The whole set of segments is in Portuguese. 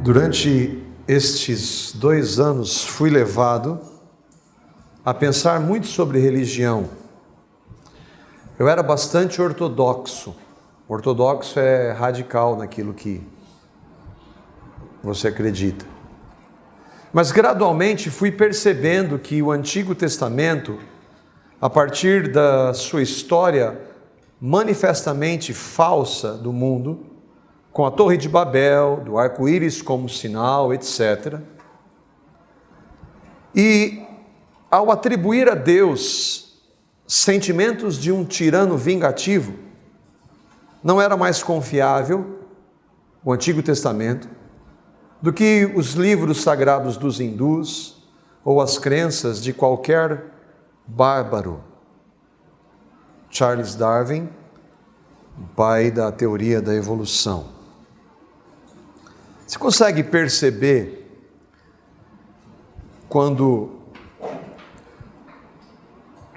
Durante estes 2 anos fui levado a pensar muito sobre religião. Eu era bastante ortodoxo. Ortodoxo é radical naquilo que você acredita. Mas gradualmente fui percebendo que o Antigo Testamento, a partir da sua história manifestamente falsa do mundo, com a Torre de Babel, do arco-íris como sinal, etc. E ao atribuir a Deus sentimentos de um tirano vingativo, não era mais confiável o Antigo Testamento do que os livros sagrados dos hindus ou as crenças de qualquer bárbaro. Charles Darwin, o pai da teoria da evolução. Você consegue perceber quando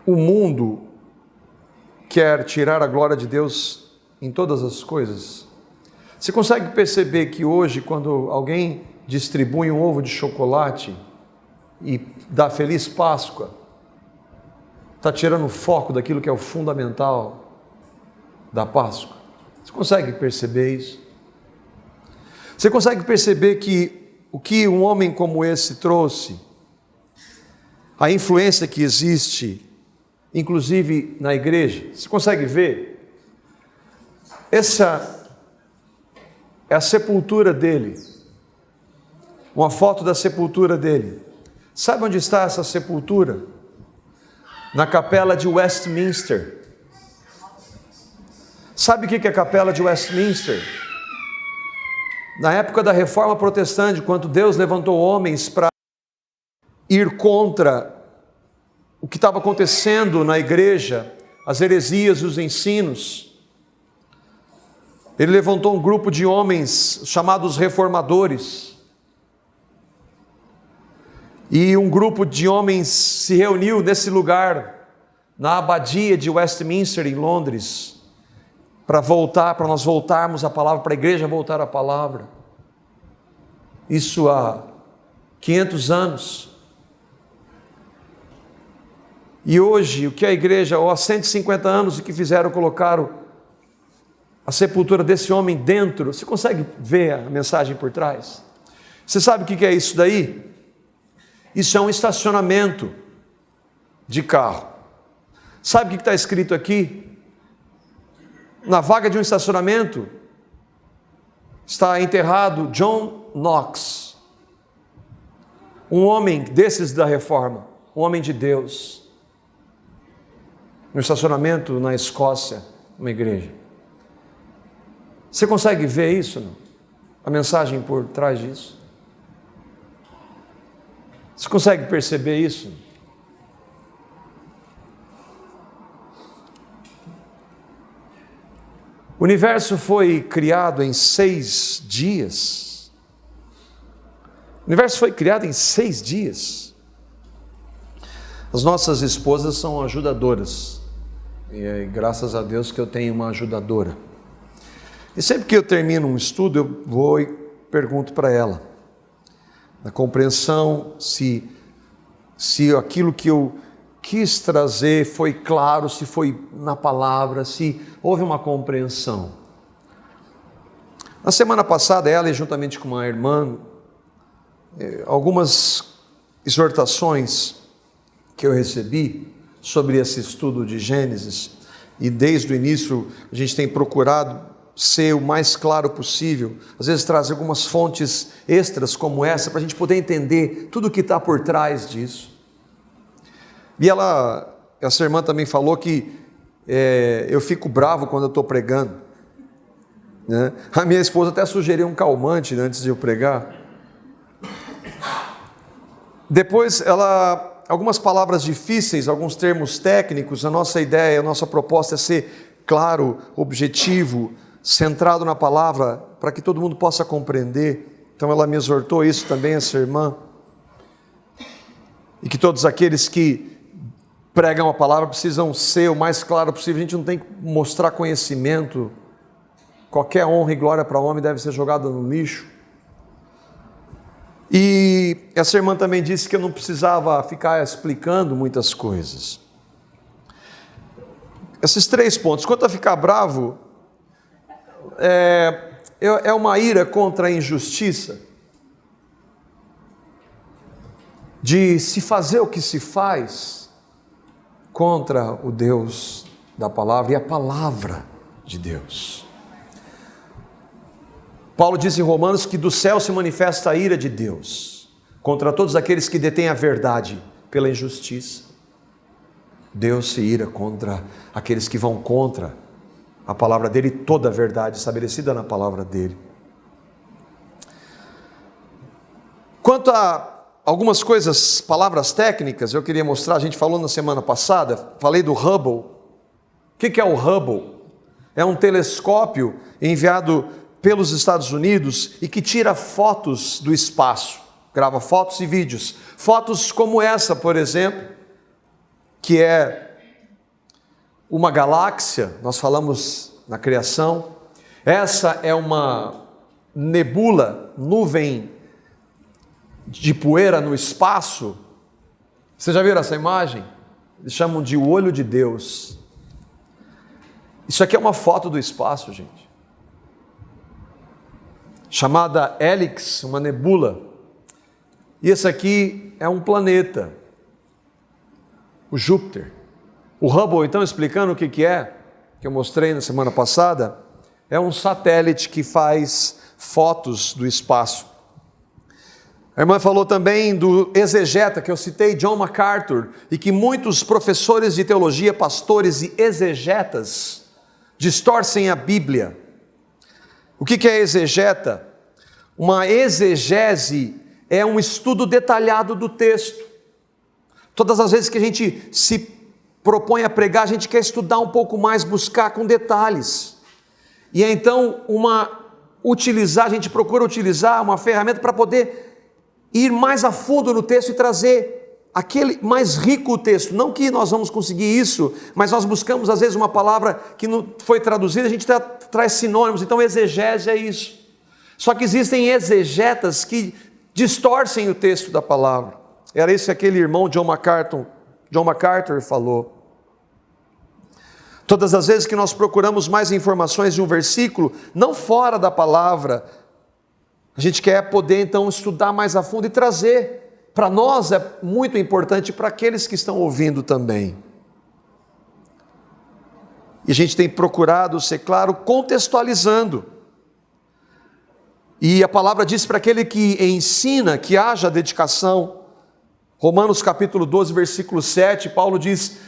o mundo quer tirar a glória de Deus em todas as coisas? Você consegue perceber que hoje, quando alguém distribui um ovo de chocolate e dá Feliz Páscoa, está tirando o foco daquilo que é o fundamental da Páscoa? Você consegue perceber isso? Você consegue perceber que o que um homem como esse trouxe, a influência que existe, inclusive na igreja, você consegue ver? Essa é a sepultura dele, uma foto da sepultura dele. Sabe onde está essa sepultura? Na capela de Westminster. Sabe o que é a capela de Westminster? Na época da Reforma Protestante, quando Deus levantou homens para ir contra o que estava acontecendo na igreja, as heresias e os ensinos, Ele levantou um grupo de homens chamados reformadores. E um grupo de homens se reuniu nesse lugar, na abadia de Westminster, em Londres, para nós voltarmos a palavra, para a igreja voltar a palavra. Isso há 500 anos. E hoje, o que a igreja, ou há 150 anos, o que fizeram, colocaram a sepultura desse homem dentro. Você consegue ver a mensagem por trás? Você sabe o que é isso daí? Isso é um estacionamento de carro. Sabe o que está escrito aqui? Na vaga de um estacionamento está enterrado John Knox, um homem desses da Reforma, um homem de Deus, no estacionamento na Escócia, uma igreja. Você consegue ver isso, não? A mensagem por trás disso? Você consegue perceber isso? O universo foi criado em 6 dias. O universo foi criado em 6 dias. As nossas esposas são ajudadoras. E graças a Deus que eu tenho uma ajudadora. E sempre que eu termino um estudo, eu vou e pergunto para ela, na compreensão, se aquilo que eu quis trazer foi claro, se foi na palavra, se houve uma compreensão. Na semana passada, ela, juntamente com uma irmã, algumas exortações que eu recebi sobre esse estudo de Gênesis, e desde o início a gente tem procurado ser o mais claro possível, às vezes trazer algumas fontes extras como essa, para a gente poder entender tudo o que está por trás disso. E essa irmã também falou que eu fico bravo quando eu estou pregando, né? A minha esposa até sugeriu um calmante, né, antes de eu pregar. Depois algumas palavras difíceis, alguns termos técnicos. A nossa ideia, a nossa proposta é ser claro, objetivo, centrado na palavra, para que todo mundo possa compreender. Então ela me exortou isso também, essa irmã, e que todos aqueles que pregam a palavra precisam ser o mais claro possível. A gente não tem que mostrar conhecimento. Qualquer honra e glória para o homem deve ser jogada no lixo. E essa irmã também disse que eu não precisava ficar explicando muitas coisas. Esses 3 pontos. Quanto a ficar bravo, é uma ira contra a injustiça, de se fazer o que se faz contra o Deus da palavra e a palavra de Deus. Paulo diz em Romanos que do céu se manifesta a ira de Deus contra todos aqueles que detêm a verdade pela injustiça. Deus se ira contra aqueles que vão contra a palavra dele e toda a verdade estabelecida na palavra dele. Quanto a algumas coisas, palavras técnicas, eu queria mostrar, a gente falou na semana passada, falei do Hubble. O que é o Hubble? É um telescópio enviado pelos Estados Unidos e que tira fotos do espaço, grava fotos e vídeos. Fotos como essa, por exemplo, que é uma galáxia, nós falamos na criação. Essa é uma nebula, nuvem de poeira no espaço. Vocês já viram essa imagem? Eles chamam de o olho de Deus. Isso aqui é uma foto do espaço, gente. Chamada Helix, uma nebula. E esse aqui é um planeta, o Júpiter. O Hubble, então, explicando o que é, que eu mostrei na semana passada, é um satélite que faz fotos do espaço. A irmã falou também do exegeta, que eu citei, John MacArthur, e que muitos professores de teologia, pastores e exegetas distorcem a Bíblia. O que é exegeta? Uma exegese é um estudo detalhado do texto. Todas as vezes que a gente se propõe a pregar, a gente quer estudar um pouco mais, buscar com detalhes. E é então a gente procura utilizar uma ferramenta para poder ir mais a fundo no texto e trazer aquele mais rico o texto. Não que nós vamos conseguir isso, mas nós buscamos às vezes uma palavra que não foi traduzida, a gente traz sinônimos. Então exegese é isso. Só que existem exegetas que distorcem o texto da palavra. Era isso que aquele irmão John MacArthur falou. Todas as vezes que nós procuramos mais informações de um versículo, não fora da palavra, a gente quer poder então estudar mais a fundo e trazer. Para nós é muito importante, para aqueles que estão ouvindo também. E a gente tem procurado ser claro, contextualizando. E a palavra diz para aquele que ensina, que haja dedicação. Romanos capítulo 12, versículo 7, Paulo diz,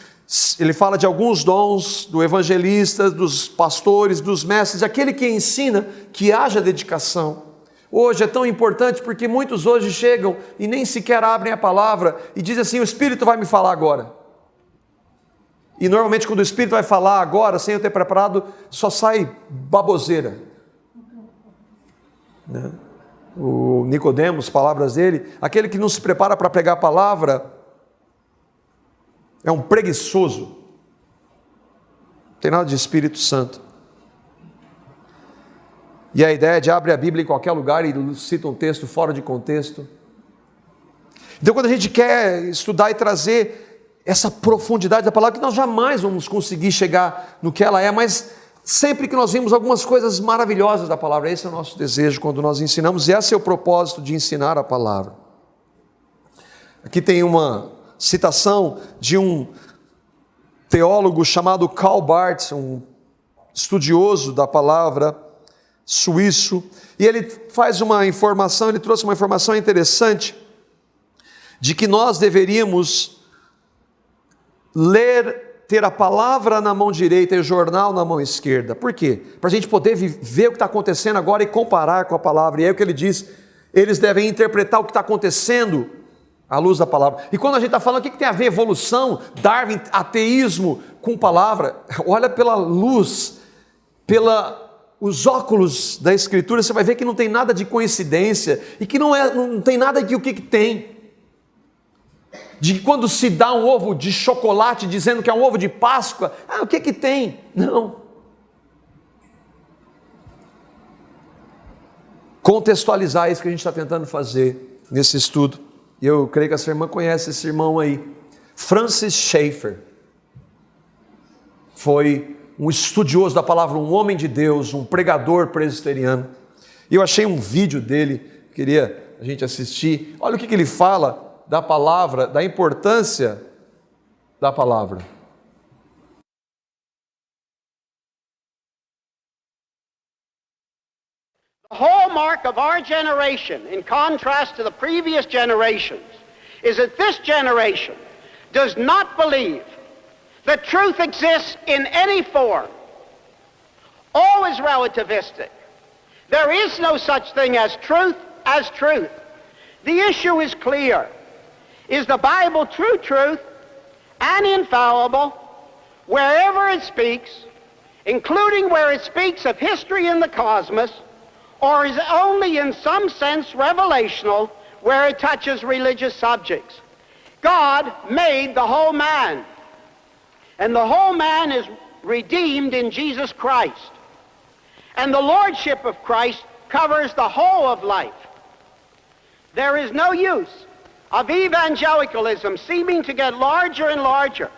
ele fala de alguns dons, do evangelista, dos pastores, dos mestres, aquele que ensina, que haja dedicação. Hoje é tão importante porque muitos hoje chegam e nem sequer abrem a palavra e dizem assim, o Espírito vai me falar agora. E normalmente quando o Espírito vai falar agora, sem eu ter preparado, só sai baboseira. Né? O Nicodemos, palavras dele, aquele que não se prepara para pregar a palavra é um preguiçoso, não tem nada de Espírito Santo. E a ideia é de abre a Bíblia em qualquer lugar e cita um texto fora de contexto. Então quando a gente quer estudar e trazer essa profundidade da palavra, que nós jamais vamos conseguir chegar no que ela é, mas sempre que nós vimos algumas coisas maravilhosas da palavra, esse é o nosso desejo quando nós ensinamos, e esse é o propósito de ensinar a palavra. Aqui tem uma citação de um teólogo chamado Karl Barth, um estudioso da palavra, suíço, e ele trouxe uma informação interessante, de que nós deveríamos ter a palavra na mão direita e o jornal na mão esquerda. Por quê? Para a gente poder ver o que está acontecendo agora e comparar com a palavra. E aí o que ele diz, eles devem interpretar o que está acontecendo à luz da palavra. E quando a gente está falando, o que tem a ver evolução, Darwin, ateísmo com palavra? Olha pela luz, os óculos da Escritura, você vai ver que não tem nada de coincidência, e que não tem nada de o que tem. De que quando se dá um ovo de chocolate, dizendo que é um ovo de Páscoa, o que tem? Não. Contextualizar isso que a gente está tentando fazer nesse estudo. E eu creio que a sua irmã conhece esse irmão aí. Francis Schaeffer. Foi um estudioso da palavra, um homem de Deus, um pregador presbiteriano. E eu achei um vídeo dele, queria a gente assistir. Olha o que ele fala da palavra, da importância da palavra. The hallmark of our generation, in contrast to the previous generations, is that this generation does not believe that truth exists in any form. All is relativistic. There is no such thing as truth as truth. The issue is clear. Is the Bible true truth and infallible wherever it speaks, including where it speaks of history and the cosmos, or is it only in some sense revelational where it touches religious subjects? God made the whole man, and the whole man is redeemed in Jesus Christ. And the lordship of Christ covers the whole of life. There is no use of evangelicalism seeming to get larger and larger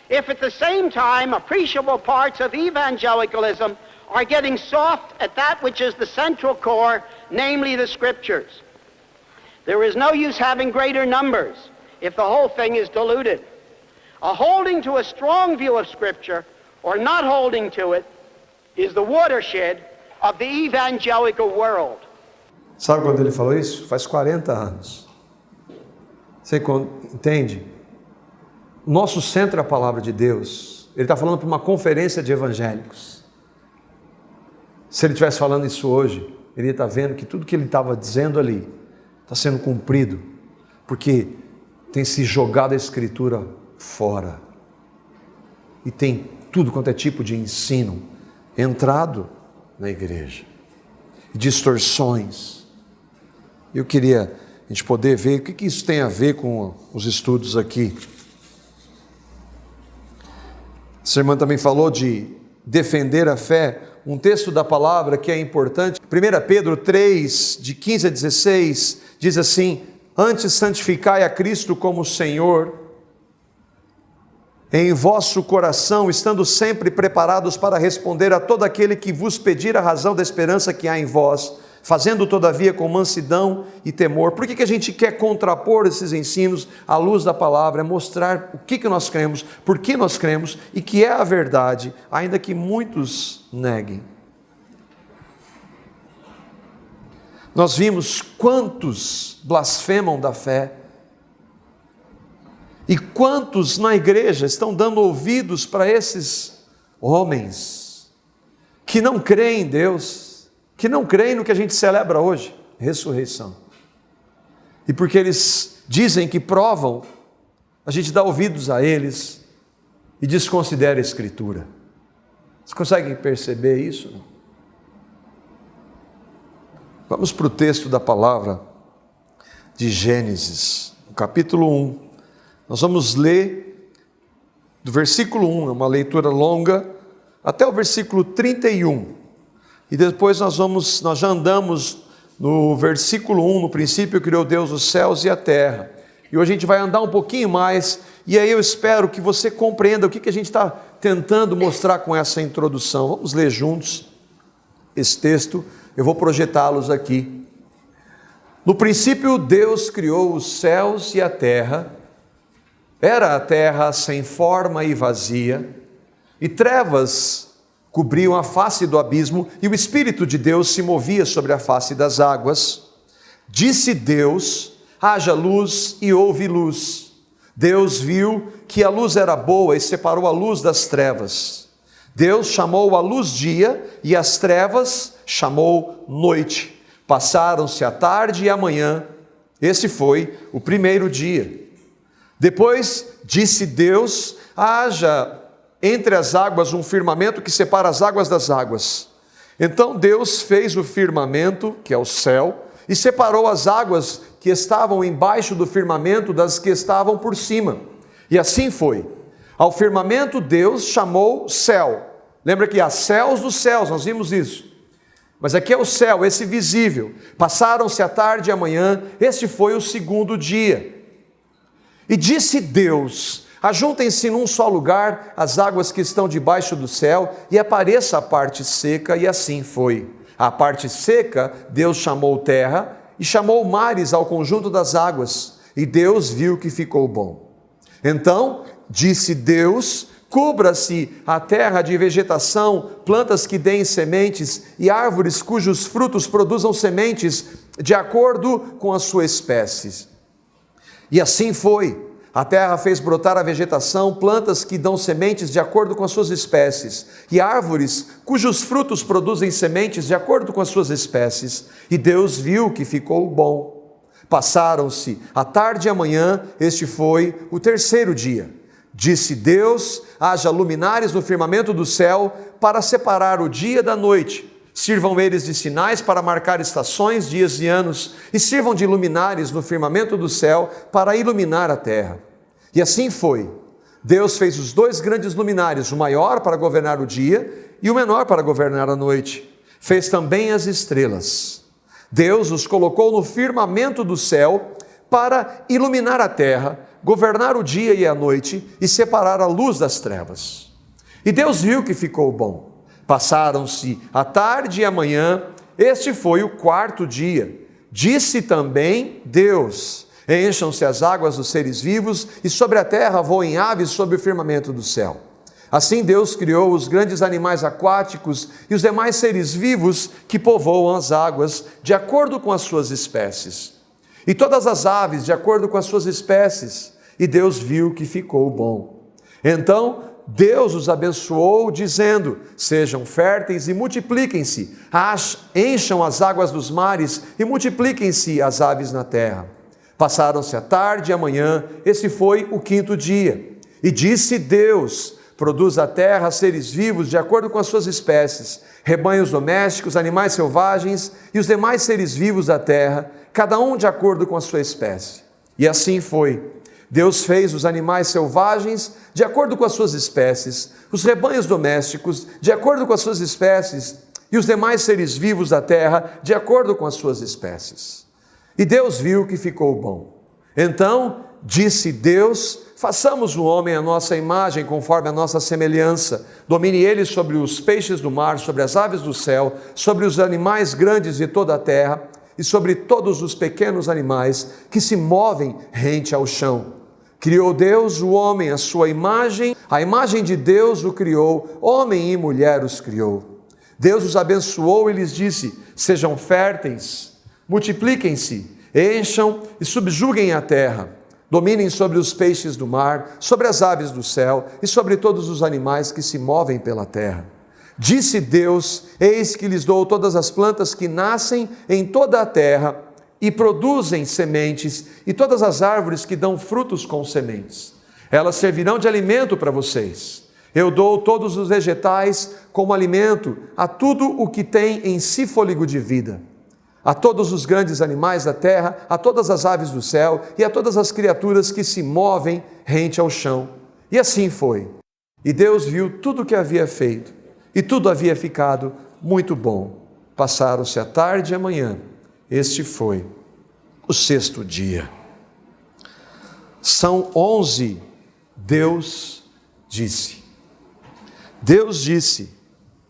if at the same time appreciable parts of evangelicalism are getting soft at that which is the central core, namely the Scriptures. There is no use having greater numbers if the whole thing is diluted. A holding to a strong view of Scripture or not holding to it is the watershed of the evangelical world. Sabe quando ele falou isso? Faz 40 anos. Você entende? Nosso centro é a palavra de Deus. Ele está falando para uma conferência de evangélicos. Se ele estivesse falando isso hoje, ele ia estar vendo que tudo que ele estava dizendo ali está sendo cumprido, porque tem se jogado a Escritura fora. E tem tudo quanto é tipo de ensino entrado na igreja. Distorções. Eu queria a gente poder ver o que isso tem a ver com os estudos aqui. Essa irmã também falou de defender a fé. Um texto da palavra que é importante, 1 Pedro 3, de 15 a 16, diz assim: antes santificai a Cristo como Senhor em vosso coração, estando sempre preparados para responder a todo aquele que vos pedir a razão da esperança que há em vós, fazendo todavia com mansidão e temor. Por que a gente quer contrapor esses ensinos à luz da palavra? É mostrar o que nós cremos, por que nós cremos e que é a verdade, ainda que muitos neguem. Nós vimos quantos blasfemam da fé e quantos na igreja estão dando ouvidos para esses homens que não creem em Deus, que não creem no que a gente celebra hoje, ressurreição. E porque eles dizem que provam, a gente dá ouvidos a eles e desconsidera a Escritura. Vocês conseguem perceber isso? Vamos para o texto da palavra de Gênesis, no capítulo 1. Nós vamos ler do versículo 1, é uma leitura longa, até o versículo 31. E depois nós já andamos no versículo 1, no princípio criou Deus os céus e a terra. E hoje a gente vai andar um pouquinho mais, e aí eu espero que você compreenda o que a gente está tentando mostrar com essa introdução. Vamos ler juntos esse texto, eu vou projetá-los aqui. No princípio Deus criou os céus e a terra. Era a terra sem forma e vazia, e trevas cobriam a face do abismo, e o Espírito de Deus se movia sobre a face das águas. Disse Deus: haja luz, e houve luz. Deus viu que a luz era boa e separou a luz das trevas. Deus chamou a luz dia, e as trevas chamou noite. Passaram-se a tarde e a manhã. Esse foi o primeiro dia. Depois disse Deus: haja entre as águas um firmamento que separa as águas das águas. Então Deus fez o firmamento, que é o céu, e separou as águas que estavam embaixo do firmamento das que estavam por cima. E assim foi. Ao firmamento Deus chamou céu. Lembra que há céus dos céus, nós vimos isso. Mas aqui é o céu, esse visível. Passaram-se a tarde e a manhã, este foi o segundo dia. E disse Deus: ajuntem-se num só lugar as águas que estão debaixo do céu, e apareça a parte seca, e assim foi. A parte seca, Deus chamou terra, e chamou mares ao conjunto das águas, e Deus viu que ficou bom. Então, disse Deus: cubra-se a terra de vegetação, plantas que deem sementes, e árvores cujos frutos produzam sementes, de acordo com a sua espécie. E assim foi. A terra fez brotar a vegetação, plantas que dão sementes de acordo com as suas espécies, e árvores cujos frutos produzem sementes de acordo com as suas espécies. E Deus viu que ficou bom. Passaram-se a tarde e a manhã, este foi o terceiro dia. Disse Deus: haja luminares no firmamento do céu para separar o dia da noite. Sirvam eles de sinais para marcar estações, dias e anos, e sirvam de luminares no firmamento do céu para iluminar a terra. E assim foi. Deus fez os dois grandes luminares, o maior para governar o dia e o menor para governar a noite. Fez também as estrelas. Deus os colocou no firmamento do céu para iluminar a terra, governar o dia e a noite e separar a luz das trevas. E Deus viu que ficou bom. Passaram-se a tarde e a manhã, este foi o quarto dia. Disse também Deus: encham-se as águas dos seres vivos, e sobre a terra voem aves sobre o firmamento do céu. Assim Deus criou os grandes animais aquáticos e os demais seres vivos que povoam as águas, de acordo com as suas espécies. E todas as aves, de acordo com as suas espécies. E Deus viu que ficou bom. Então Deus os abençoou, dizendo: sejam férteis e multipliquem-se, encham as águas dos mares e multipliquem-se as aves na terra. Passaram-se a tarde e a manhã, esse foi o quinto dia. E disse Deus: produz a terra seres vivos de acordo com as suas espécies, rebanhos domésticos, animais selvagens e os demais seres vivos da terra, cada um de acordo com a sua espécie. E assim foi. Deus fez os animais selvagens de acordo com as suas espécies, os rebanhos domésticos de acordo com as suas espécies e os demais seres vivos da terra de acordo com as suas espécies. E Deus viu que ficou bom. Então disse Deus: façamos o homem à nossa imagem, conforme a nossa semelhança. Domine ele sobre os peixes do mar, sobre as aves do céu, sobre os animais grandes de toda a terra e sobre todos os pequenos animais que se movem rente ao chão. Criou Deus o homem à sua imagem, a imagem de Deus o criou, homem e mulher os criou. Deus os abençoou e lhes disse: sejam férteis, multipliquem-se, encham e subjuguem a terra. Dominem sobre os peixes do mar, sobre as aves do céu e sobre todos os animais que se movem pela terra. Disse Deus: eis que lhes dou todas as plantas que nascem em toda a terra e produzem sementes, e todas as árvores que dão frutos com sementes. Elas servirão de alimento para vocês. Eu dou todos os vegetais como alimento a tudo o que tem em si fôlego de vida, a todos os grandes animais da terra, a todas as aves do céu e a todas as criaturas que se movem rente ao chão. E assim foi. E Deus viu tudo o que havia feito, e tudo havia ficado muito bom. Passaram-se a tarde e a manhã. Este foi o sexto dia. São 11. Deus disse. Deus disse.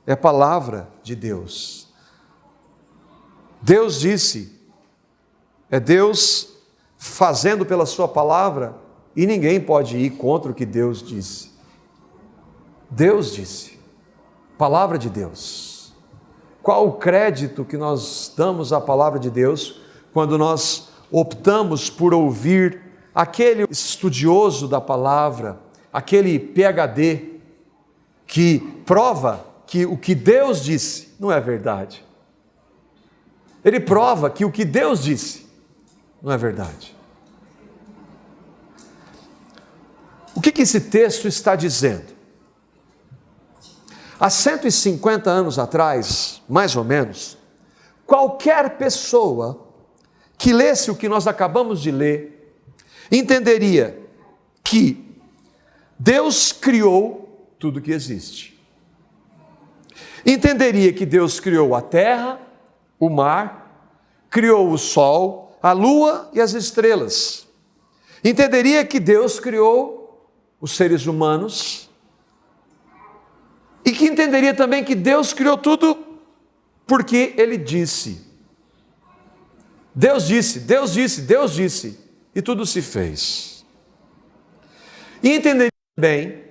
É palavra de Deus. Deus disse. É Deus fazendo pela sua palavra, e ninguém pode ir contra o que Deus disse. Deus disse. Palavra de Deus. Qual o crédito que nós damos à palavra de Deus quando nós optamos por ouvir aquele estudioso da palavra, aquele PhD, que prova que o que Deus disse não é verdade? Ele prova que o que Deus disse não é verdade. O que esse texto está dizendo? Há 150 anos atrás, mais ou menos, qualquer pessoa que lesse o que nós acabamos de ler, entenderia que Deus criou tudo que existe. entenderia que Deus criou a terra, o mar, criou o sol, a lua e as estrelas. Entenderia que Deus criou os seres humanos e que entenderia também que Deus criou tudo porque Ele disse. Deus disse, Deus disse, Deus disse, e tudo se fez. E entenderia bem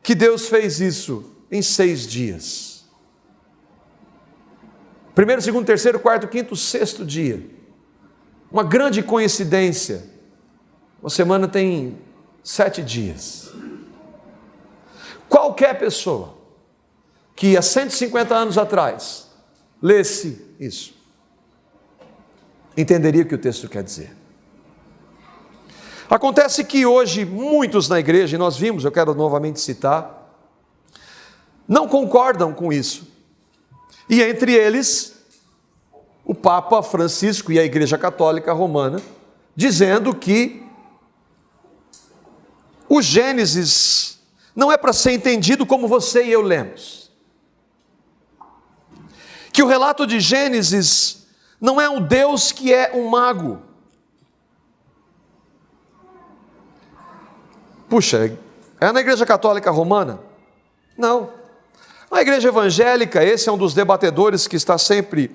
que Deus fez isso em 6 dias. Primeiro, segundo, terceiro, quarto, quinto, sexto dia. Uma grande coincidência. Uma semana tem 7 dias. Qualquer pessoa que há 150 anos atrás lesse isso, entenderia o que o texto quer dizer. Acontece que hoje muitos na igreja, e nós vimos, eu quero novamente citar, não concordam com isso. E entre eles, o Papa Francisco e a Igreja Católica Romana, dizendo que o Gênesis não é para ser entendido como você e eu lemos. Que o relato de Gênesis não é um Deus que é um mago. Puxa, é na Igreja Católica Romana? Não. Na Igreja Evangélica, esse é um dos debatedores que está sempre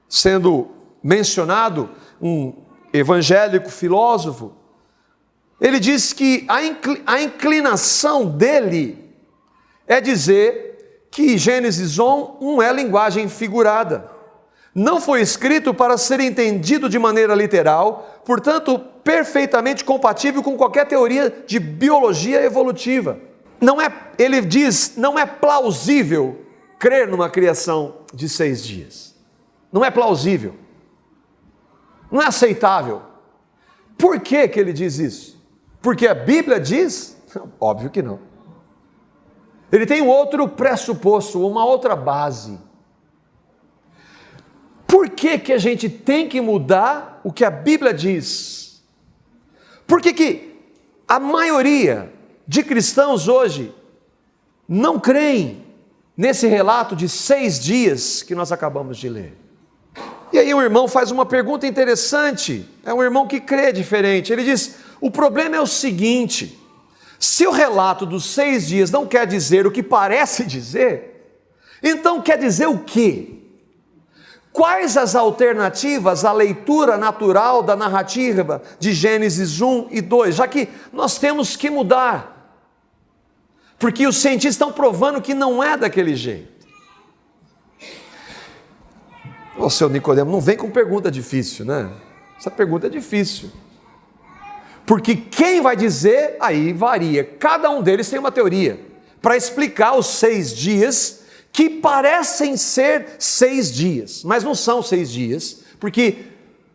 sendo mencionado, um evangélico filósofo. Ele diz que a inclinação dele é dizer que Gênesis 1 é linguagem figurada. Não foi escrito para ser entendido de maneira literal, portanto, perfeitamente compatível com qualquer teoria de biologia evolutiva. Ele diz, não é plausível crer numa criação de 6 dias. Não é plausível. Não é aceitável. Por que ele diz isso? Porque a Bíblia diz? Óbvio que não. Ele tem um outro pressuposto, uma outra base. Por que a gente tem que mudar o que a Bíblia diz? Por que a maioria de cristãos hoje não creem nesse relato de 6 dias que nós acabamos de ler? E aí um irmão faz uma pergunta interessante, é um irmão que crê diferente. Ele diz, o problema é o seguinte, se o relato dos 6 dias não quer dizer o que parece dizer, então quer dizer o quê? Quais as alternativas à leitura natural da narrativa de Gênesis 1 e 2, já que nós temos que mudar, porque os cientistas estão provando que não é daquele jeito. Ô, seu Nicodemo, não vem com pergunta difícil, né? Essa pergunta é difícil. Porque quem vai dizer, aí varia. Cada um deles tem uma teoria para explicar os 6 dias que parecem ser 6 dias, mas não são 6 dias, porque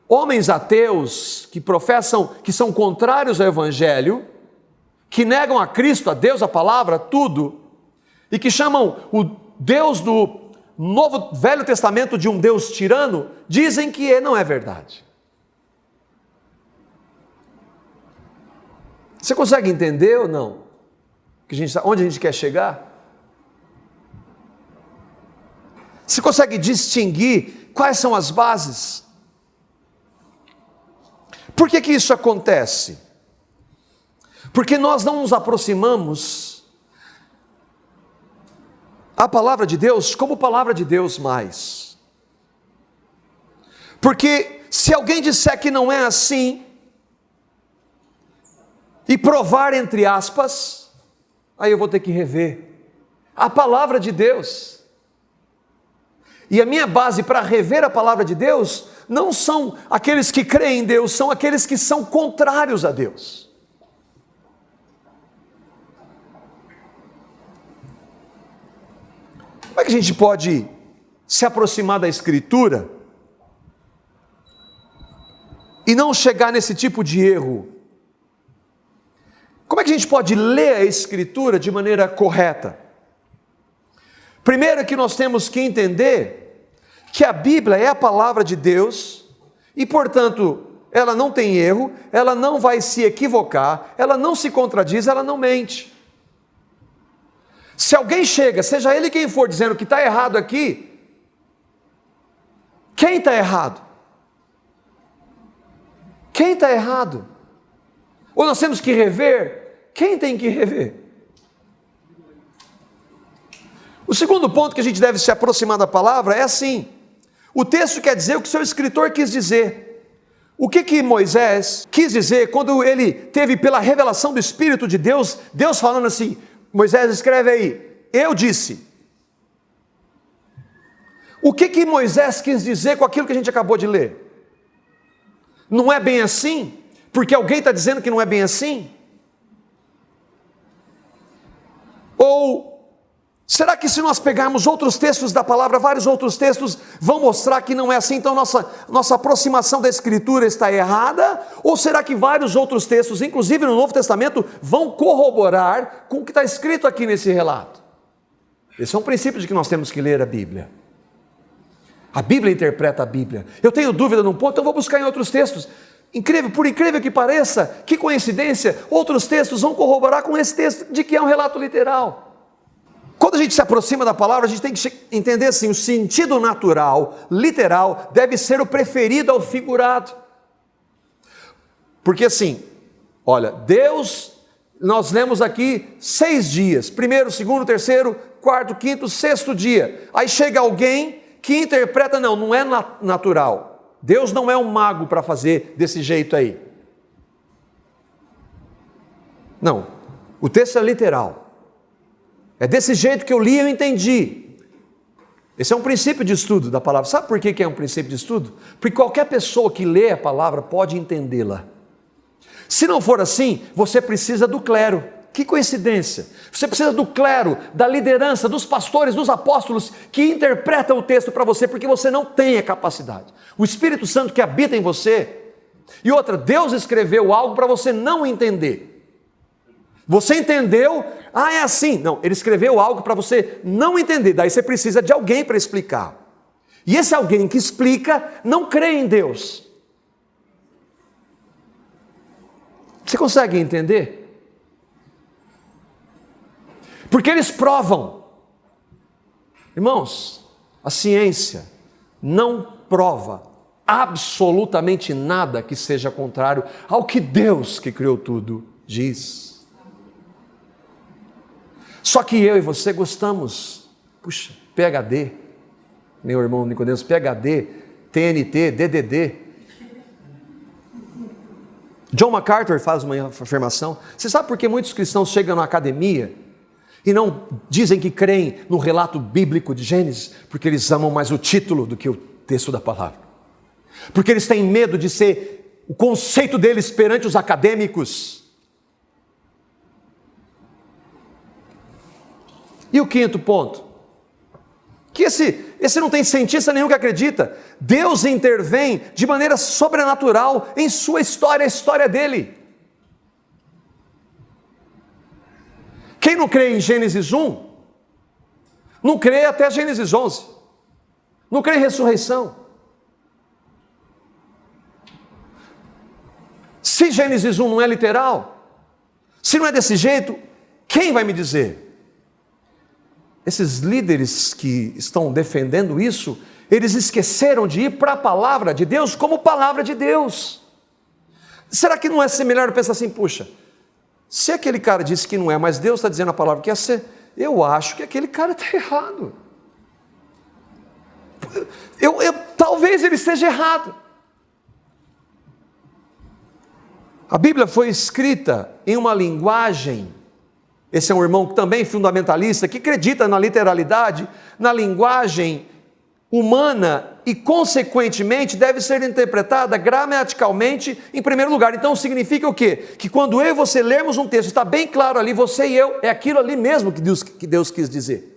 homens ateus que professam, que são contrários ao Evangelho, que negam a Cristo, a Deus, a palavra, tudo, e que chamam o Deus do Velho Testamento de um Deus tirano, dizem que não é verdade. Você consegue entender ou não? Onde a gente quer chegar? Você consegue distinguir quais são as bases? Por que isso acontece? Porque nós não nos aproximamos a palavra de Deus como palavra de Deus mais. Porque se alguém disser que não é assim, e provar entre aspas, aí eu vou ter que rever a palavra de Deus. E a minha base para rever a palavra de Deus não são aqueles que creem em Deus, são aqueles que são contrários a Deus. Como é que a gente pode se aproximar da Escritura e não chegar nesse tipo de erro? Como é que a gente pode ler a Escritura de maneira correta? Primeiro que nós temos que entender que a Bíblia é a palavra de Deus e, portanto, ela não tem erro, ela não vai se equivocar, ela não se contradiz, ela não mente. Se alguém chega, seja ele quem for, dizendo que está errado aqui, quem está errado? Quem está errado? Ou nós temos que rever? Quem tem que rever? O segundo ponto que a gente deve se aproximar da palavra é assim: o texto quer dizer o que o seu escritor quis dizer. O que Moisés quis dizer quando ele teve pela revelação do Espírito de Deus, Deus falando assim: Moisés, escreve aí, eu disse. O que Moisés quis dizer com aquilo que a gente acabou de ler? Não é bem assim? Porque alguém está dizendo que não é bem assim? Ou será que se nós pegarmos outros textos da palavra, vários outros textos vão mostrar que não é assim, então nossa aproximação da Escritura está errada? Ou será que vários outros textos, inclusive no Novo Testamento, vão corroborar com o que está escrito aqui nesse relato? Esse é um princípio de que nós temos que ler a Bíblia. A Bíblia interpreta a Bíblia. Eu tenho dúvida num ponto, então vou buscar em outros textos. Incrível, por incrível que pareça, que coincidência, outros textos vão corroborar com esse texto de que é um relato literal. Quando a gente se aproxima da palavra, a gente tem que entender assim, o sentido natural, literal, deve ser o preferido ao figurado. Porque assim, olha, Deus, nós lemos aqui 6 dias, primeiro, segundo, terceiro, quarto, quinto, sexto dia. Aí chega alguém que interpreta, não é natural. Deus não é um mago para fazer desse jeito aí. Não, o texto é literal. É desse jeito que eu li e eu entendi. Esse é um princípio de estudo da palavra. Sabe por que é um princípio de estudo? Porque qualquer pessoa que lê a palavra pode entendê-la. Se não for assim, você precisa do clero. Que coincidência! Você precisa do clero, da liderança, dos pastores, dos apóstolos que interpretam o texto para você, porque você não tem a capacidade. O Espírito Santo que habita em você. E outra, Deus escreveu algo para você não entender. Você entendeu? Ah, é assim. Não, Ele escreveu algo para você não entender. Daí você precisa de alguém para explicar. E esse alguém que explica não crê em Deus. Você consegue entender? Porque eles provam. Irmãos, a ciência não prova absolutamente nada que seja contrário ao que Deus, que criou tudo, diz. Só que eu e você gostamos, puxa, PhD, meu irmão Nicodemos, PhD, TNT, DDD. John MacArthur faz uma afirmação. Você sabe por que muitos cristãos chegam na academia e não dizem que creem no relato bíblico de Gênesis? Porque eles amam mais o título do que o texto da palavra. Porque eles têm medo de ser o conceito deles perante os acadêmicos. E o quinto ponto? Que esse não tem cientista nenhum que acredita. Deus intervém de maneira sobrenatural em sua história, a história dele. Quem não crê em Gênesis 1, não crê até Gênesis 11. Não crê em ressurreição. Se Gênesis 1 não é literal, se não é desse jeito, quem vai me dizer? Esses líderes que estão defendendo isso, eles esqueceram de ir para a palavra de Deus como palavra de Deus. Será que não é melhor pensar assim, puxa, se aquele cara disse que não é, mas Deus está dizendo a palavra que é ser, eu acho que aquele cara está errado. Talvez ele esteja errado. A Bíblia foi escrita em uma linguagem, esse é um irmão também fundamentalista, que acredita na literalidade, na linguagem humana e, consequentemente, deve ser interpretada gramaticalmente em primeiro lugar. Então, significa o quê? Que quando eu e você lermos um texto, está bem claro ali, você e eu, é aquilo ali mesmo que Deus quis dizer.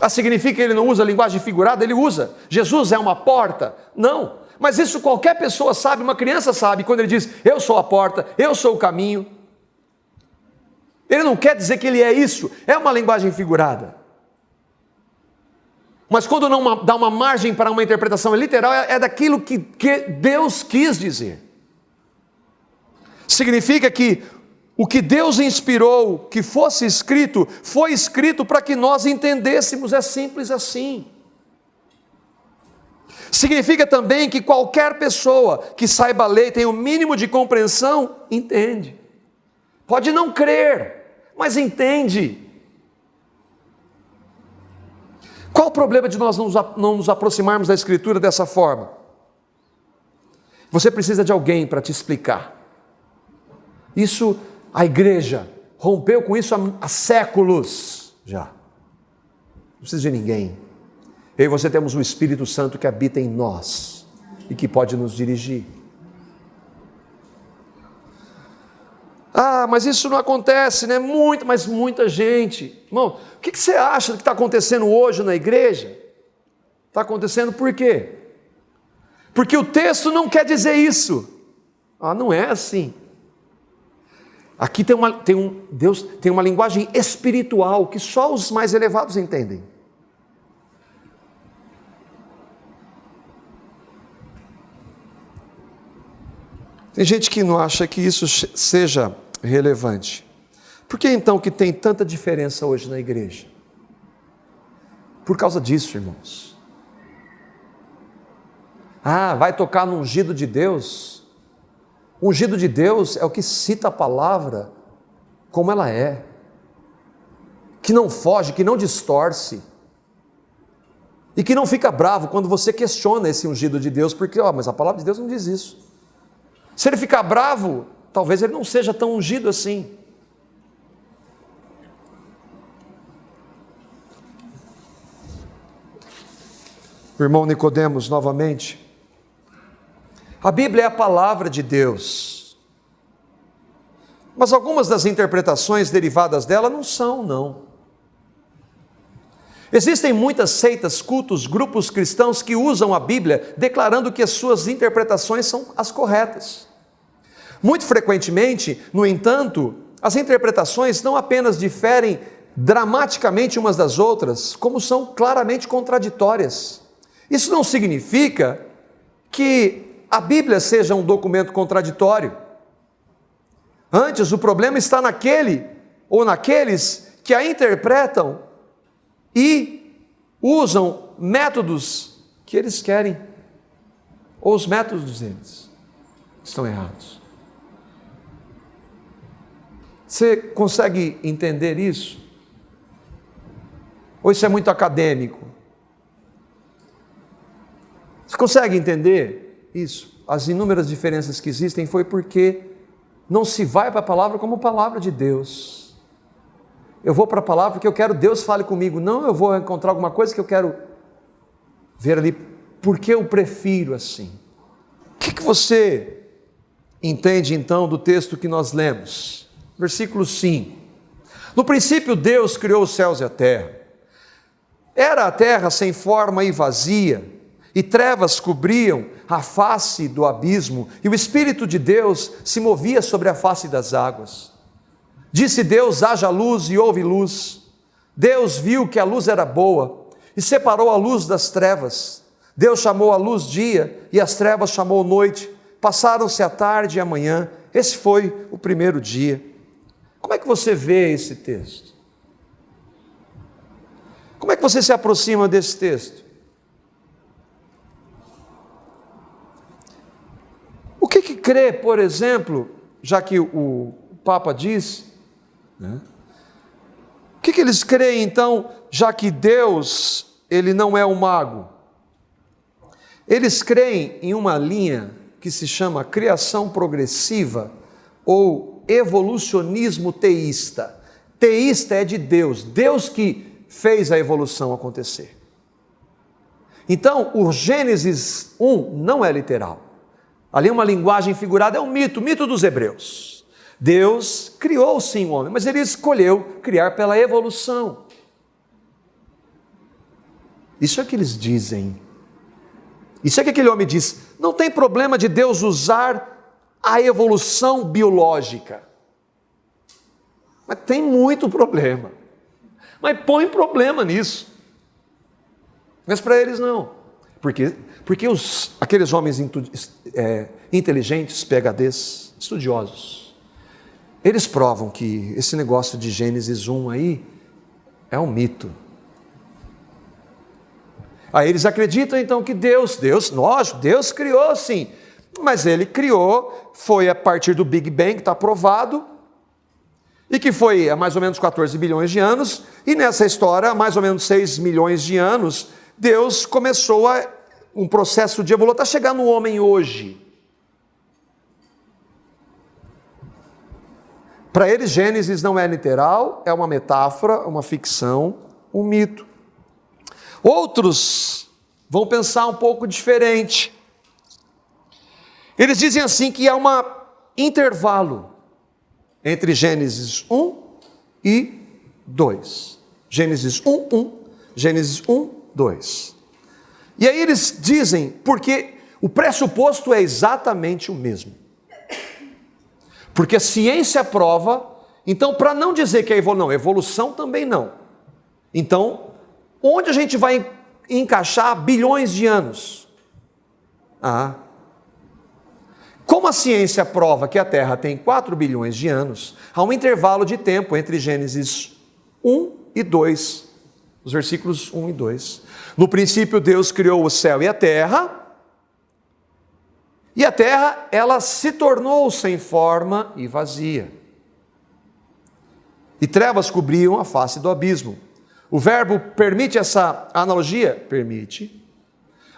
Ah, significa que ele não usa linguagem figurada? Ele usa. Jesus é uma porta? Não. Mas isso qualquer pessoa sabe, uma criança sabe, quando ele diz, eu sou a porta, eu sou o caminho. Ele não quer dizer que ele é isso, é uma linguagem figurada. Mas quando não dá uma margem para uma interpretação literal, é daquilo que Deus quis dizer. Significa que o que Deus inspirou que fosse escrito, foi escrito para que nós entendêssemos, é simples assim. Significa também que qualquer pessoa que saiba ler, tenha o mínimo de compreensão, entende. Pode não crer, mas entende. Qual o problema de nós não nos aproximarmos da Escritura dessa forma? Você precisa de alguém para te explicar. Isso, a igreja rompeu com isso há séculos já. Não precisa de ninguém. Eu e você temos o Espírito Santo que habita em nós e que pode nos dirigir. Ah, mas isso não acontece, né? Mas muita gente. Irmão, o que você acha que está acontecendo hoje na igreja? Está acontecendo por quê? Porque o texto não quer dizer isso. Ah, não é assim. Aqui Deus tem uma linguagem espiritual que só os mais elevados entendem. Tem gente que não acha que isso seja relevante. Por que então que tem tanta diferença hoje na igreja? Por causa disso, irmãos. Ah, vai tocar no ungido de Deus? O ungido de Deus é o que cita a palavra como ela é, que não foge, que não distorce, e que não fica bravo quando você questiona esse ungido de Deus, porque, mas a palavra de Deus não diz isso. Se ele ficar bravo, talvez ele não seja tão ungido assim. O irmão Nicodemos, novamente. A Bíblia é a palavra de Deus. Mas algumas das interpretações derivadas dela não são, não. Existem muitas seitas, cultos, grupos cristãos que usam a Bíblia declarando que as suas interpretações são as corretas. Muito frequentemente, no entanto, as interpretações não apenas diferem dramaticamente umas das outras, como são claramente contraditórias. Isso não significa que a Bíblia seja um documento contraditório. Antes, o problema está naquele ou naqueles que a interpretam e usam métodos que eles querem, ou os métodos deles estão errados. Você consegue entender isso? Ou isso é muito acadêmico? Você consegue entender isso? As inúmeras diferenças que existem foi porque não se vai para a palavra como palavra de Deus. Eu vou para a palavra porque eu quero Deus fale comigo. Não, eu vou encontrar alguma coisa que eu quero ver ali, porque eu prefiro assim. O que você entende então do texto que nós lemos? Versículo 5. No princípio Deus criou os céus e a terra. Era a terra sem forma e vazia, e trevas cobriam a face do abismo, e o Espírito de Deus se movia sobre a face das águas. Disse Deus: haja luz, e houve luz. Deus viu que a luz era boa, e separou a luz das trevas. Deus chamou a luz dia, e as trevas chamou noite. Passaram-se a tarde e a manhã. Esse foi o primeiro dia. Como é que você vê esse texto? Como é que você se aproxima desse texto? O que crê, por exemplo, já que o Papa diz, né? O que eles creem então, já que Deus, ele não é um mago? Eles creem em uma linha que se chama criação progressiva ou evolucionismo teísta. Teísta é de Deus, Deus que fez a evolução acontecer. Então, o Gênesis 1 não é literal. Ali é uma linguagem figurada, é um mito dos hebreus. Deus criou sim o homem, mas ele escolheu criar pela evolução. Isso é o que eles dizem. Isso é que aquele homem diz: não tem problema de Deus usar a evolução biológica. Mas tem muito problema. Mas põe problema nisso. Mas para eles não. Porque aqueles homens inteligentes, PhDs, estudiosos, Eles provam que esse negócio de Gênesis 1 aí é um mito. Aí eles acreditam então que Deus, lógico, Deus criou sim, mas Ele criou, foi a partir do Big Bang, está provado, e que foi há mais ou menos 14 bilhões de anos, e nessa história, há mais ou menos 6 milhões de anos, Deus começou um processo de evolução, está chegando no homem hoje. Para eles, Gênesis não é literal, é uma metáfora, uma ficção, um mito. Outros vão pensar um pouco diferente. Eles dizem assim que há um intervalo entre Gênesis 1 e 2. Gênesis 1, 1, Gênesis 1, 2. E aí eles dizem, porque o pressuposto é exatamente o mesmo. Porque a ciência prova, então para não dizer que é evolução, não, evolução também não. Então, onde a gente vai encaixar bilhões de anos? Como a ciência prova que a Terra tem 4 bilhões de anos, há um intervalo de tempo entre Gênesis 1 e 2, os versículos 1 e 2. No princípio Deus criou o céu e a terra, ela se tornou sem forma e vazia. E trevas cobriam a face do abismo. O verbo permite essa analogia? Permite.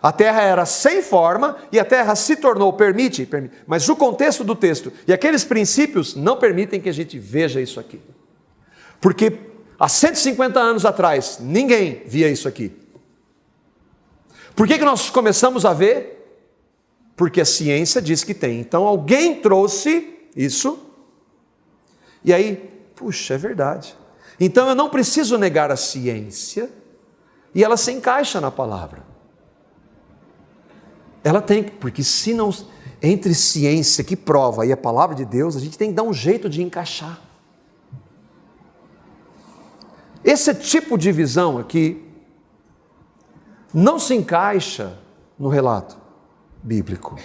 A terra era sem forma e a terra se tornou, permite. Mas o contexto do texto e aqueles princípios não permitem que a gente veja isso aqui. Porque há 150 anos atrás, ninguém via isso aqui. Por que nós começamos a ver? Porque a ciência diz que tem. Então alguém trouxe isso, e aí, puxa, é verdade. Então eu não preciso negar a ciência, e ela se encaixa na palavra. Ela tem, porque se não, entre ciência que prova e a palavra de Deus, a gente tem que dar um jeito de encaixar. Esse tipo de visão aqui não se encaixa no relato bíblico.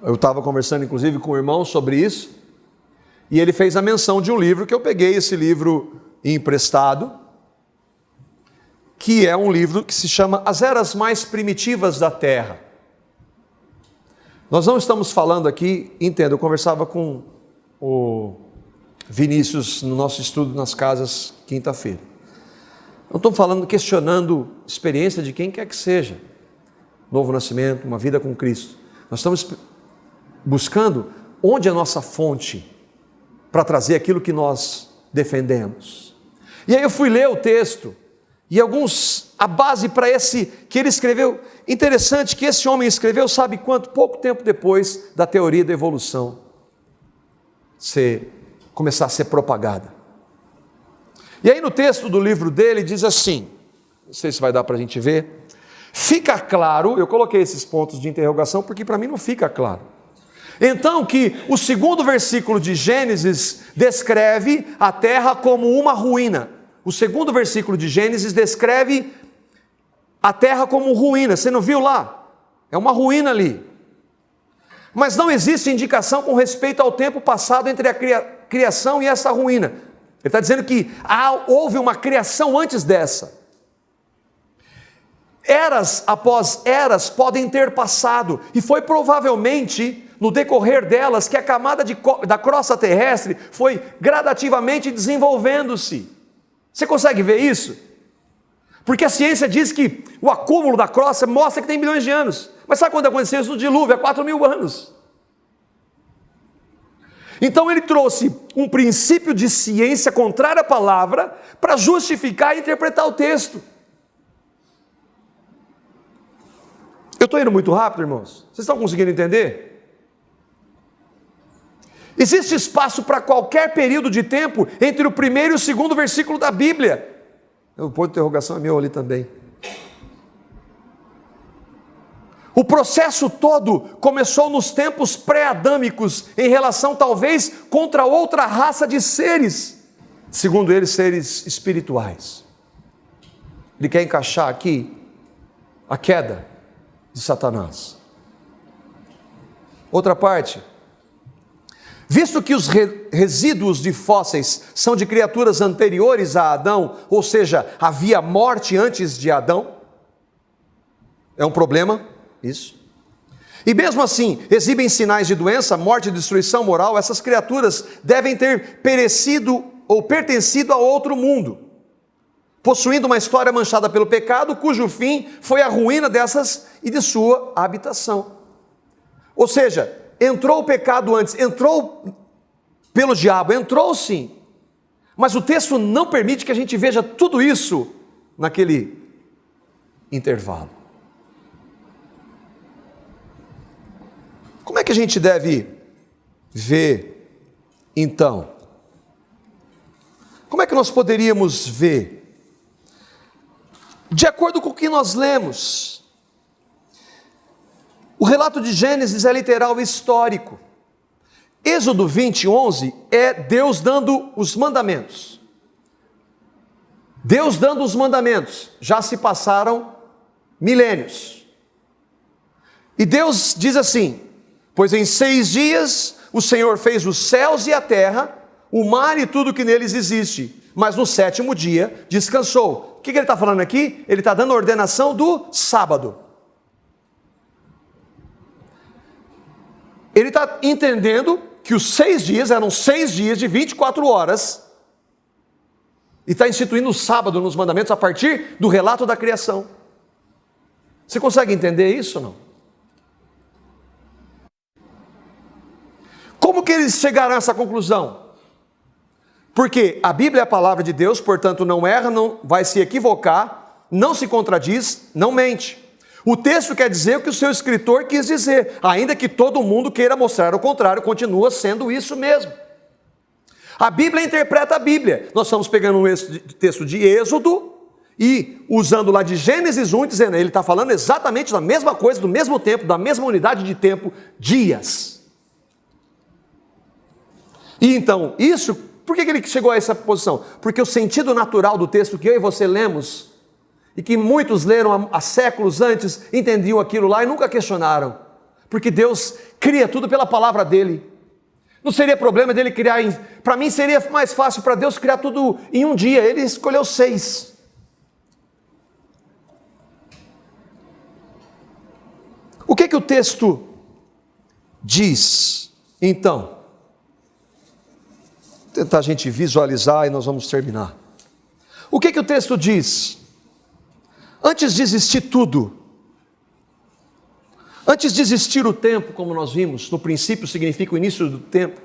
Eu estava conversando inclusive com o irmão sobre isso, e ele fez a menção de um livro, que eu peguei esse livro emprestado, que é um livro que se chama As Eras Mais Primitivas da Terra. Nós não estamos falando aqui, entenda, eu conversava com o Vinícius no nosso estudo nas casas quinta-feira. Não estou falando, questionando a experiência de quem quer que seja, novo nascimento, uma vida com Cristo. Nós estamos buscando onde é a nossa fonte para trazer aquilo que nós defendemos. E aí eu fui ler o texto, e a base para esse que ele escreveu, interessante que esse homem escreveu, sabe quanto? Pouco tempo depois da teoria da evolução começar a ser propagada. E aí no texto do livro dele diz assim, não sei se vai dar para a gente ver, fica claro, eu coloquei esses pontos de interrogação porque para mim não fica claro. Então que o segundo versículo de Gênesis descreve a terra como uma ruína. O segundo versículo de Gênesis descreve a terra como ruína. Você não viu lá? É uma ruína ali. Mas não existe indicação com respeito ao tempo passado entre a criação e essa ruína. Ele está dizendo que houve uma criação antes dessa. Eras após eras podem ter passado, e foi provavelmente no decorrer delas que a camada da crosta terrestre foi gradativamente desenvolvendo-se. Você consegue ver isso? Porque a ciência diz que o acúmulo da crosta mostra que tem bilhões de anos. Mas sabe quando aconteceu isso no dilúvio? Há 4.000 anos. Então ele trouxe um princípio de ciência contrário à palavra para justificar e interpretar o texto. Eu estou indo muito rápido, irmãos? Vocês estão conseguindo entender? Existe espaço para qualquer período de tempo entre o primeiro e o segundo versículo da Bíblia. O ponto de interrogação é meu ali também. O processo todo começou nos tempos pré-adâmicos, em relação talvez contra outra raça de seres, segundo eles, seres espirituais. Ele quer encaixar aqui a queda de Satanás. Outra parte. Visto que os resíduos de fósseis são de criaturas anteriores a Adão, ou seja, havia morte antes de Adão, é um problema isso. E mesmo assim, exibem sinais de doença, morte e destruição moral, essas criaturas devem ter perecido ou pertencido a outro mundo, possuindo uma história manchada pelo pecado, cujo fim foi a ruína dessas e de sua habitação. Ou seja, entrou o pecado antes, entrou pelo diabo, entrou sim, mas o texto não permite que a gente veja tudo isso naquele intervalo. Como é que a gente deve ver, então? Como é que nós poderíamos ver? De acordo com o que nós lemos, o relato de Gênesis é literal e histórico. Êxodo 20:11 é Deus dando os mandamentos. Deus dando os mandamentos. Já se passaram milênios. E Deus diz assim: pois em 6 dias o Senhor fez os céus e a terra, o mar e tudo que neles existe, mas no 7º dia descansou. O que ele está falando aqui? Ele está dando a ordenação do sábado. Ele está entendendo que os 6 dias eram 6 dias de 24 horas, e está instituindo o sábado nos mandamentos a partir do relato da criação. Você consegue entender isso ou não? Como que eles chegaram a essa conclusão? Porque a Bíblia é a palavra de Deus, portanto não erra, não vai se equivocar, não se contradiz, não mente. O texto quer dizer o que o seu escritor quis dizer, ainda que todo mundo queira mostrar o contrário, continua sendo isso mesmo. A Bíblia interpreta a Bíblia. Nós estamos pegando um texto de Êxodo e usando lá de Gênesis 1, dizendo, ele está falando exatamente da mesma coisa, do mesmo tempo, da mesma unidade de tempo, dias. E então, isso, por que ele chegou a essa posição? Porque o sentido natural do texto que eu e você lemos, e que muitos leram há séculos antes, entendiam aquilo lá e nunca questionaram. Porque Deus cria tudo pela palavra dele. Não seria problema dele criar, para mim seria mais fácil para Deus criar tudo em um dia, ele escolheu 6. O que o texto diz, então? Vou tentar a gente visualizar e nós vamos terminar. O que o texto diz? Antes de existir tudo, antes de existir o tempo, como nós vimos, no princípio significa o início do tempo,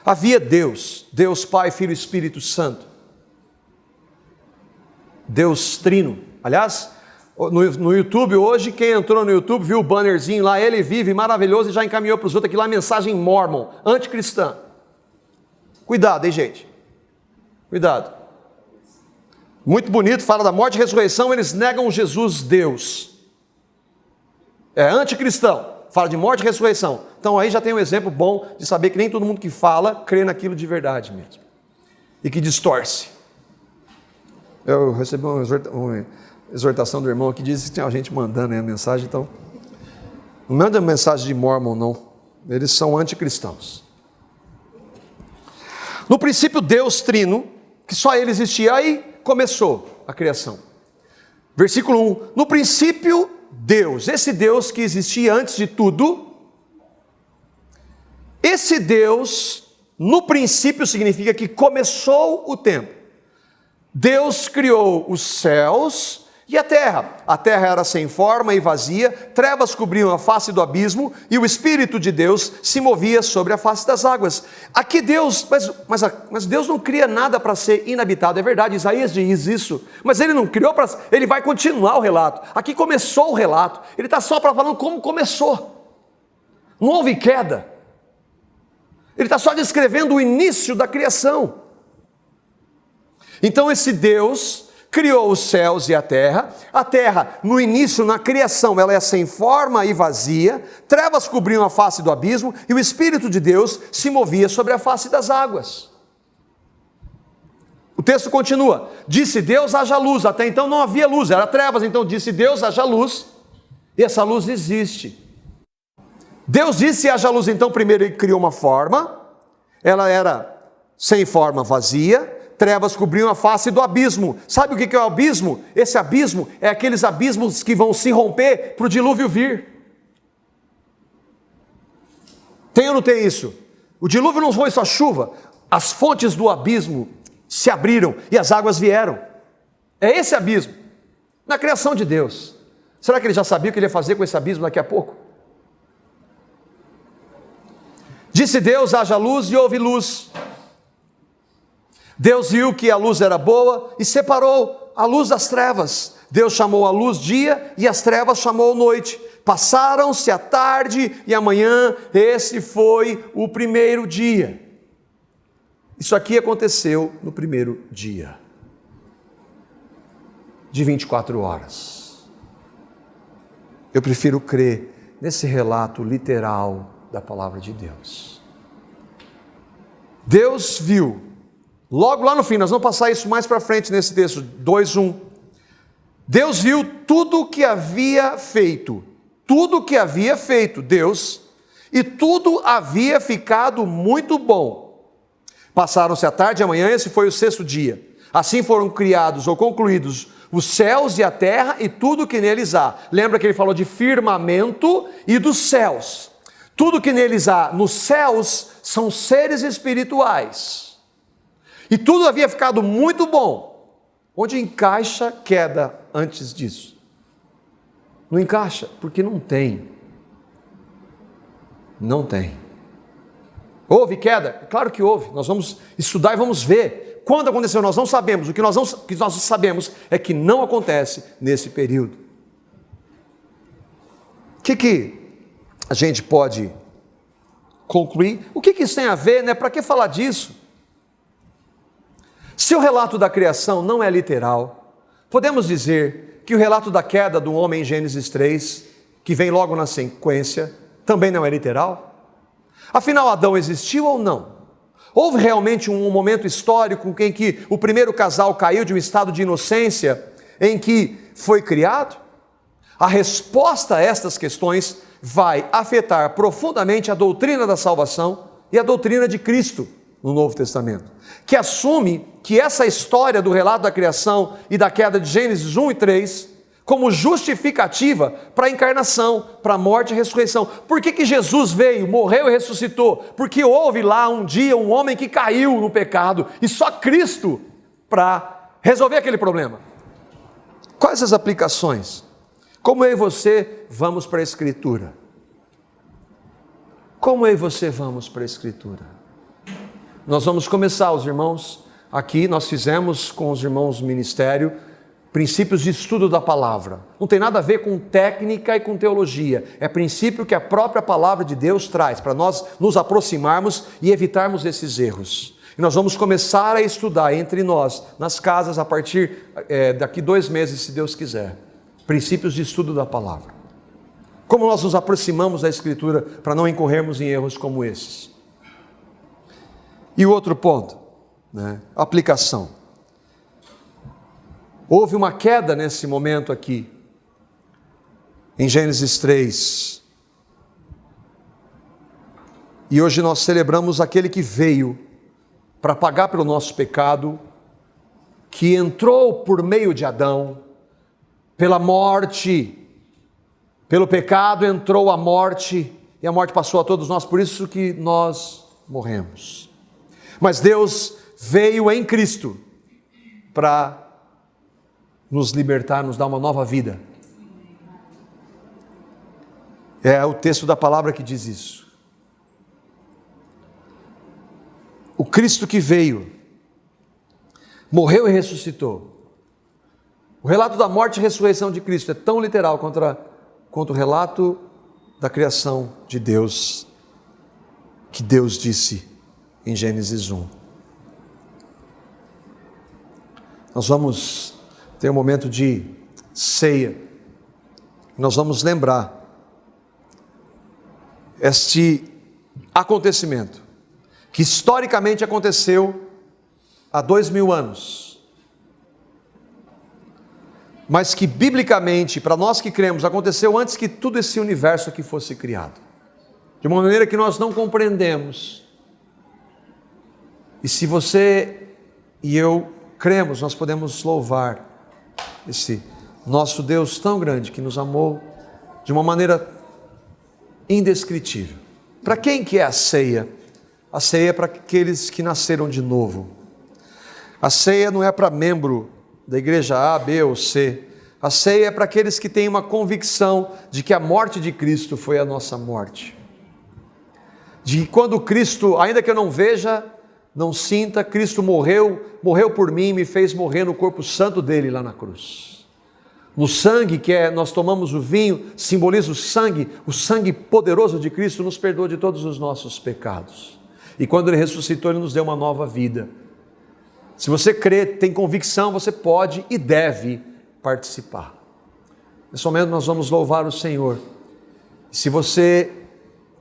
havia Deus, Deus Pai, Filho e Espírito Santo, Deus Trino. Aliás, no YouTube hoje, quem entrou no YouTube viu o bannerzinho lá, ele vive, maravilhoso, e já encaminhou para os outros aqui lá, mensagem Mormon, anticristã. Cuidado, hein, gente? Cuidado. Muito bonito, fala da morte e ressurreição, eles negam Jesus Deus. É anticristão, fala de morte e ressurreição. Então aí já tem um exemplo bom de saber que nem todo mundo que fala crê naquilo de verdade mesmo. E que distorce. Eu recebi uma exortação do irmão que disse que tinha gente mandando aí a mensagem, então não manda mensagem de Mormon não, eles são anticristãos. No princípio Deus Trino, que só ele existia, aí começou a criação. Versículo 1, no princípio Deus, esse Deus que existia antes de tudo, esse Deus, no princípio significa que começou o tempo. Deus criou os céus e a terra era sem forma e vazia, trevas cobriam a face do abismo e o Espírito de Deus se movia sobre a face das águas. Aqui Deus, mas Deus não cria nada para ser inabitado, é verdade, Isaías diz isso, mas ele não criou para, ele vai continuar o relato, aqui começou o relato, ele está só para falando como começou, não houve queda, ele está só descrevendo o início da criação. Então esse Deus criou os céus e a terra no início, na criação, ela é sem forma e vazia, trevas cobriam a face do abismo, e o Espírito de Deus se movia sobre a face das águas. O texto continua, disse Deus, haja luz, até então não havia luz, era trevas, então disse Deus, haja luz, e essa luz existe. Deus disse: haja luz. Então primeiro ele criou uma forma, ela era sem forma, vazia, trevas cobriam a face do abismo. Sabe o que é o abismo? Esse abismo é aqueles abismos que vão se romper para o dilúvio vir. Tem ou não tem isso? O dilúvio não foi só chuva, as fontes do abismo se abriram e as águas vieram. É esse abismo, na criação de Deus. Será que ele já sabia o que ele ia fazer com esse abismo daqui a pouco? Disse Deus: haja luz, e houve luz. Deus viu que a luz era boa e separou a luz das trevas. Deus chamou a luz dia e as trevas chamou noite. Passaram-se a tarde e a manhã. Esse foi o primeiro dia. Isso aqui aconteceu no primeiro dia de 24 horas. Eu prefiro crer nesse relato literal da palavra de Deus. Deus viu, logo lá no fim, nós vamos passar isso mais para frente nesse texto, 2:1. Deus viu tudo o que havia feito, Deus, e tudo havia ficado muito bom. Passaram-se a tarde e a manhã, esse foi o sexto dia. Assim foram criados ou concluídos os céus e a terra e tudo que neles há. Lembra que ele falou de firmamento e dos céus. Tudo que neles há, nos céus, são seres espirituais. E tudo havia ficado muito bom. Onde encaixa queda antes disso? Não encaixa, porque não tem. Não tem. Houve queda? Claro que houve. Nós vamos estudar e vamos ver. Quando aconteceu, nós não sabemos. O que nós sabemos é que não acontece nesse período. O que a gente pode concluir? O que isso tem a ver, né? Para que falar disso? Se o relato da criação não é literal, podemos dizer que o relato da queda do homem em Gênesis 3, que vem logo na sequência, também não é literal? Afinal, Adão existiu ou não? Houve realmente um momento histórico em que o primeiro casal caiu de um estado de inocência em que foi criado? A resposta a estas questões vai afetar profundamente a doutrina da salvação e a doutrina de Cristo no Novo Testamento, que assume que essa história do relato da criação e da queda de Gênesis 1 e 3 como justificativa para a encarnação, para a morte e a ressurreição. Por que Jesus veio, morreu e ressuscitou? Porque houve lá um dia um homem que caiu no pecado e só Cristo para resolver aquele problema. Quais as aplicações? Como eu e você vamos para a Escritura? Como eu e você vamos para a Escritura? Nós vamos começar, os irmãos, aqui nós fizemos com os irmãos do ministério, princípios de estudo da palavra. Não tem nada a ver com técnica e com teologia. É princípio que a própria palavra de Deus traz, para nós nos aproximarmos e evitarmos esses erros. E nós vamos começar a estudar entre nós, nas casas, a partir daqui 2 meses, se Deus quiser. Princípios de estudo da palavra. Como nós nos aproximamos da Escritura para não incorrermos em erros como esses. E o outro ponto, né? Aplicação. Houve uma queda nesse momento aqui, em Gênesis 3. E hoje nós celebramos aquele que veio para pagar pelo nosso pecado, que entrou por meio de Adão, pela morte, pelo pecado entrou a morte, e a morte passou a todos nós, por isso que nós morremos. Mas Deus veio em Cristo para nos libertar, nos dar uma nova vida. É o texto da palavra que diz isso. O Cristo que veio, morreu e ressuscitou. O relato da morte e ressurreição de Cristo é tão literal quanto o relato da criação de Deus, que Deus disse em Gênesis 1. Nós vamos ter um momento de ceia. Nós vamos lembrar este acontecimento, que historicamente aconteceu há 2000 anos, mas que biblicamente, para nós que cremos, aconteceu antes que tudo esse universo aqui fosse criado. de uma maneira que nós não compreendemos. E se você e eu cremos, nós podemos louvar esse nosso Deus tão grande que nos amou de uma maneira indescritível. Para quem que é a ceia? A ceia é para aqueles que nasceram de novo. A ceia não é para membro da igreja A, B ou C. A ceia é para aqueles que têm uma convicção de que a morte de Cristo foi a nossa morte. De que quando Cristo, ainda que eu não veja, não sinta, Cristo morreu por mim e me fez morrer no corpo santo dele lá na cruz. No sangue nós tomamos o vinho, simboliza o sangue poderoso de Cristo nos perdoa de todos os nossos pecados. E quando Ele ressuscitou, Ele nos deu uma nova vida. Se você crê, tem convicção, você pode e deve participar. Nesse momento nós vamos louvar o Senhor. Se você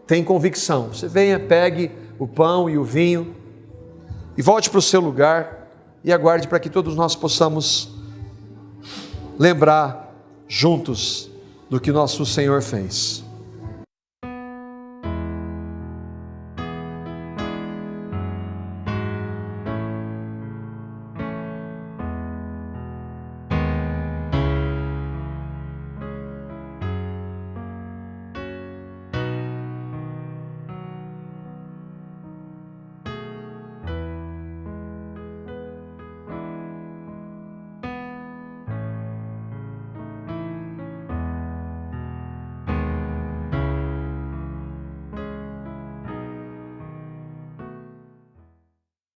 tem convicção, você venha, pegue o pão e o vinho e volte para o seu lugar e aguarde para que todos nós possamos lembrar juntos do que nosso Senhor fez.